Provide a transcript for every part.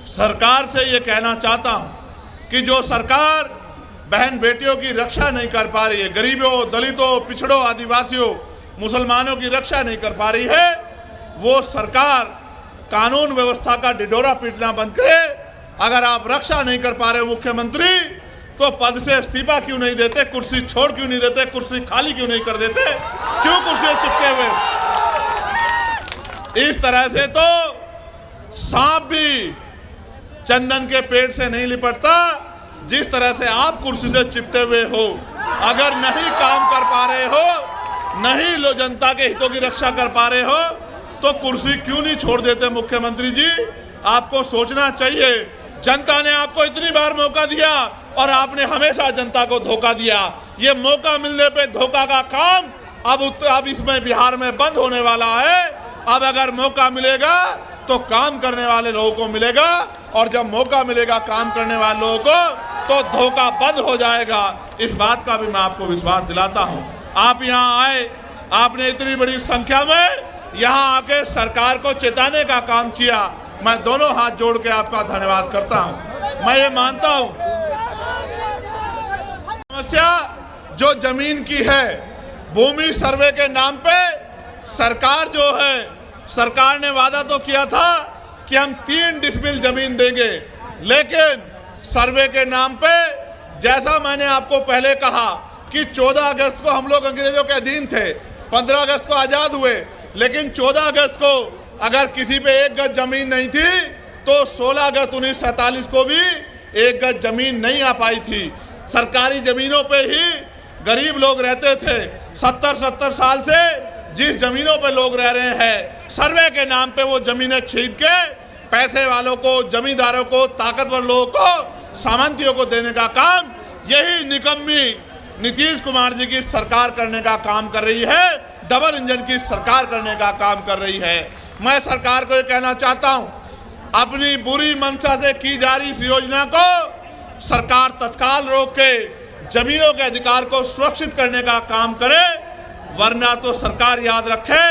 सरकार से ये कहना चाहता हूं कि जो सरकार बहन बेटियों की रक्षा नहीं कर पा रही है, गरीबों, दलितों, पिछड़ों, आदिवासियों, मुसलमानों की रक्षा नहीं कर पा रही है, वो सरकार कानून व्यवस्था का ढिढोरा पीटना बंद करे। अगर आप रक्षा नहीं कर पा रहे मुख्यमंत्री, तो पद से इस्तीफा क्यों नहीं देते, कुर्सी छोड़ क्यों नहीं देते, कुर्सी खाली क्यों नहीं कर देते, क्यों कुर्सी चिपके हुए? इस तरह से तो सांप भी चंदन के पेड़ से नहीं लिपटता, जिस तरह से आप कुर्सी से चिपटे हुए हो। अगर नहीं काम कर पा रहे हो, नहीं लो जनता के हितों की रक्षा कर पा रहे हो, तो कुर्सी क्यों नहीं छोड़ देते मुख्यमंत्री जी? आपको सोचना चाहिए। जनता ने आपको इतनी बार मौका दिया और आपने हमेशा जनता को धोखा दिया। ये मौका मिलने पे धोखा का काम अब इसमें बिहार में बंद होने वाला है। अब अगर मौका मिलेगा तो काम करने वाले लोगों को मिलेगा, और जब मौका मिलेगा काम करने वाले लोगों को, तो धोखा बंद हो जाएगा। इस बात का भी मैं आपको विश्वास दिलाता हूं। आप यहां आए, आपने इतनी बड़ी संख्या में यहां आके सरकार को चेताने का काम किया। मैं दोनों हाथ जोड़ के आपका धन्यवाद करता हूं। मैं ये मानता हूं समस्या जो जमीन की है, भूमि सर्वे के नाम पे सरकार जो है, सरकार ने वादा तो किया था कि हम 3 डिसमिल जमीन देंगे, लेकिन सर्वे के नाम पे, जैसा मैंने आपको पहले कहा कि 14 अगस्त को हम लोग अंग्रेजों के अधीन थे, 15 अगस्त को आजाद हुए, लेकिन 14 अगस्त को अगर किसी पे 1 गज जमीन नहीं थी, तो 16 अगस्त 1947 को भी 1 गज जमीन नहीं आ पाई थी। सरकारी जमीनों पे ही गरीब लोग रहते थे। 70 साल से जिस जमीनों पे लोग रह रहे हैं, सर्वे के नाम पे वो जमीनें छीन के पैसे वालों को, जमींदारों को, ताकतवर लोगों को, सामंतियों को देने का काम यही निकम्मी नीतीश कुमार जी की सरकार करने का काम कर रही है। डबल इंजन की सरकार करने का काम कर रही है। मैं सरकार को ये कहना चाहता हूं, अपनी बुरी मंशा से की जा रही इस योजना को सरकार तत्काल रोक के जमीनों के अधिकार को सुरक्षित करने का काम करे, वरना तो सरकार याद रखे,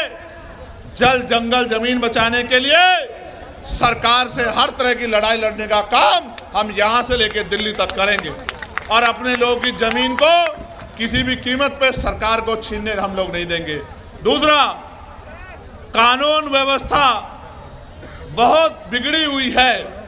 जल जंगल जमीन बचाने के लिए सरकार से हर तरह की लड़ाई लड़ने का काम हम यहां से लेकर दिल्ली तक करेंगे, और अपने लोगों की जमीन को किसी भी कीमत पे सरकार को छीनने हम लोग नहीं देंगे। दूसरा, कानून व्यवस्था बहुत बिगड़ी हुई है।